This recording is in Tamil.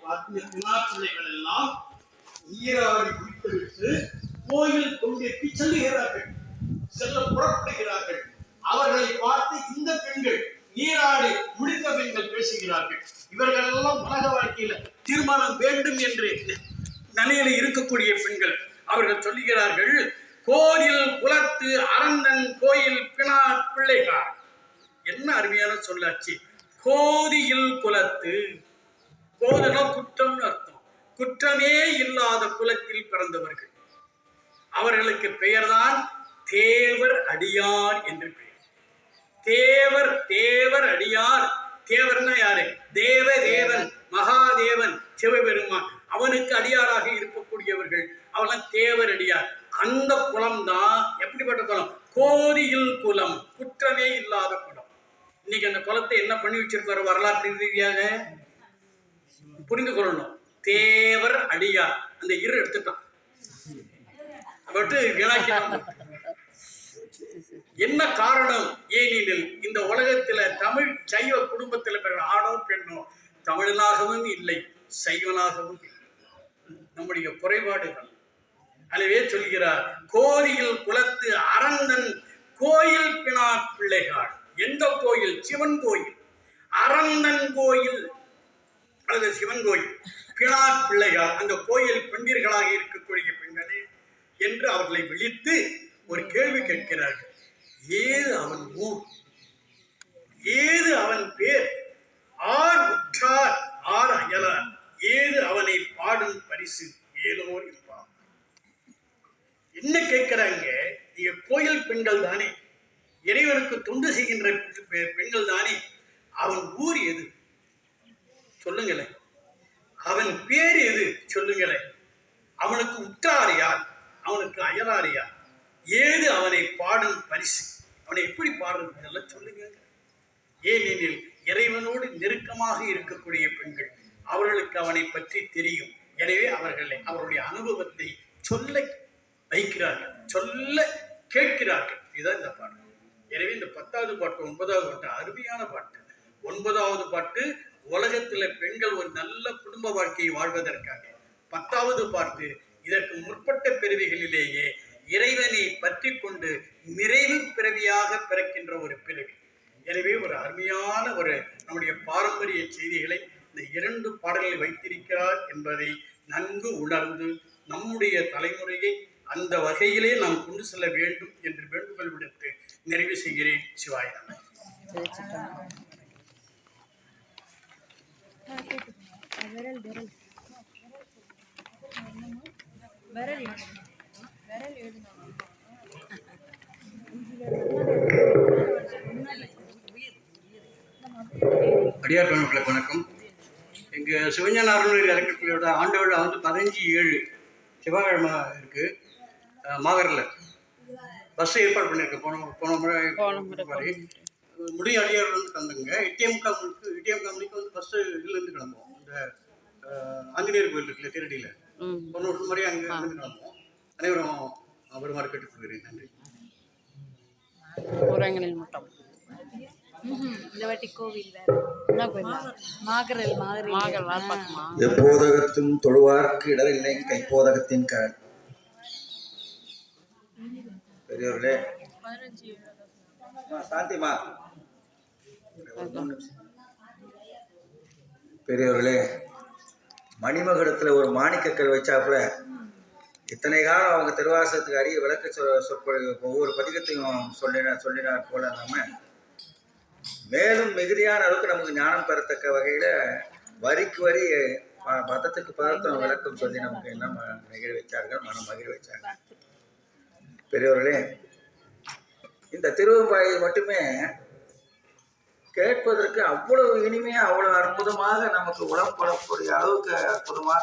பிள்ளைகள் எல்லாம் நீராடி குடித்துவிட்டு கோயில் கொண்டிற்கு செல்லுகிறார்கள், செல்ல புறப்படுகிறார்கள். அவர்களை பார்த்து இந்த பெண்கள், நீராடி முடித்த பெண்கள் பேசுகிறார்கள். இவர்கள் எல்லாம் உலக வாழ்க்கையில தீர்மானம் வேண்டும் என்று நிலையில இருக்கக்கூடிய பெண்கள். அவர்கள் சொல்லுகிறார்கள், கோயில் குலத்து அரந்தன் கோயில் பினா பிள்ளைகார். என்ன அருமையான சொல்லாச்சு. கோதியில் குலத்து, கோதனா குற்றம்னு அர்த்தம். குற்றமே இல்லாத குலத்தில் பிறந்தவர்கள். அவர்களுக்கு பெயர்தான் தேவர் அடியார் என்று பெயர். தேவர் தேவர் அடியார். தேவர்னா யாரு? தேவதேவன், மகாதேவன், சிவபெருமான். அவனுக்கு அடியாராக இருக்கக்கூடியவர்கள் அவன் தேவர் அடியார். அந்த குலம் தான் எப்படிப்பட்ட குலம்? கோதியில் குலம், குற்றமே இல்லாத குலம். இன்னைக்கு அந்த குலத்தை என்ன பண்ணி வச்சிருக்காரு வரலாற்று ரீதியாக புரிந்து கொள்ளணும். தேவர் அடியார், அந்த இரு எடுத்துட்டான். என்ன காரணம்? ஏனெனில் இந்த உலகத்துல தமிழ் சைவ குடும்பத்தில் பிறகு ஆணோ பெண்ணோ தமிழனாகவும் இல்லை, சைவனாகவும் இல்லை. நம்முடைய குறைபாடுகள். அதுவே சொல்கிறார், கோயில் குலத்து அரந்தன் கோயில் பினா பிள்ளைகாள். எந்த கோயில்? சிவன் கோயில். அரந்தன் கோயில் அல்லது சிவன் கோயில், பினா பிள்ளைகாள். அந்த கோயில் பெண்டீர்களாக இருக்கக்கூடிய பெண்களே என்று அவர்களை விழித்து ஒரு கேள்வி கேட்கிறார்கள். ஏது அவன் ஊர்? ஏது அவன் பேர்? ஆர் உற்றார் ஆர் அயலார்? ஏது அவனை பாடும் பரிசு ஏலோர் என்பார். என்ன கேட்கிறாங்க? நீங்க கோயில் பெண்கள் தானே, இறைவனுக்கு தொண்டு செய்கின்ற பெண்கள் தானே, அவன் ஊர் எது சொல்லுங்களேன், அவன் பேர் எது சொல்லுங்களேன், அவனுக்கு உற்றார் யார், அவனுக்கு அயலார் யார், ஏது அவனை பாடும் பரிசு, அவனை எப்படி பாடுறது எல்லாம் சொல்லுங்க. ஏனெனில் இறைவனோடு நெருக்கமாக இருக்கக்கூடிய பெண்கள், அவர்களுக்கு அவனை பற்றி தெரியும். எனவே அவருடைய அனுபவத்தை சொல்ல வைக்கிறார்கள், சொல்ல கேட்கிறார்கள். இதுதான் இந்த பாட்டு. எனவே இந்த 10வது பாட்டு 9வது பாட்டு அருமையான பாட்டு. 9வது பாட்டு உலகத்துல பெண்கள் ஒரு நல்ல குடும்ப வாழ்க்கையை வாழ்வதற்காக. 10வது பாட்டு இதற்கு முற்பட்ட பிறவிகளிலேயே இறைவனை பற்றி கொண்டு நிறைவு பிறவியாக பிறக்கின்ற ஒரு பிறவி. எனவே ஒரு அருமையான ஒரு நம்முடைய பாரம்பரிய செய்திகளை இந்த 2 பாடல்களில் வைத்திருக்கிறார் என்பதை நன்கு உணர்ந்து நம்முடைய தலைமுறையை அந்த வகையிலே நாம் கொண்டு செல்ல வேண்டும் என்று வேண்டுகோள் விடுத்து நிறைவு செய்கிறேன். சிவாய நம. அடியார் பெருமக்களுக்கு வணக்கம். எங்கள் சிவஞான அருள்நெறி அறக்கட்டளையோட ஆண்டு விழா 15/7 செவ்வாய்க்கிழமை இருக்குது. மாகரில் பஸ் ஏற்பாடு பண்ணியிருக்கு. போன முறை முடிய அடியார் தந்தாங்க. 8:45 மணிக்கு பஸ்ஸு இதுலேருந்து கிளம்புவோம். இந்த ஆஞ்சநேயர் கோயில் இருக்குல்ல, திருடியில், போன வருஷம் முறையே அங்கே இருந்து கிளம்புவோம். அனைவரும் வருமாறு கேட்டுக்கொள்கிறேன். நன்றி. எப்போதகத்தும் தொழுவார்க்கு இடரில்லை கைப்போதகத்தின் கண். பெரியவர்களே, சாந்திமா, பெரியவர்களே, மணிமகுடத்தில் ஒரு மாணிக்கக்கல் வச்சாப்புல இத்தனை காலம் அவங்க திருவாசகத்துக்கு அரிய விளக்க சொற்பொழி ஒவ்வொரு பதிகத்தையும் சொல்லினார் போல நம்ம மேலும் மிகுதியான அளவுக்கு நமக்கு ஞானம் பெறத்தக்க வகையில் வரிக்கு வரி பதத்துக்கு பதத்தம் விளக்கம் சொல்லி நமக்கு என்ன மகிழ வச்சார்கள், மனம் மகிழ வச்சார்கள். பெரியவர்களே, இந்த திருவெம்பாயை மட்டுமே கேட்பதற்கு அவ்வளவு இனிமையாக, அவ்வளவு அற்புதமாக நமக்கு உளப்படக்கூடிய அளவுக்கு அற்புதமாக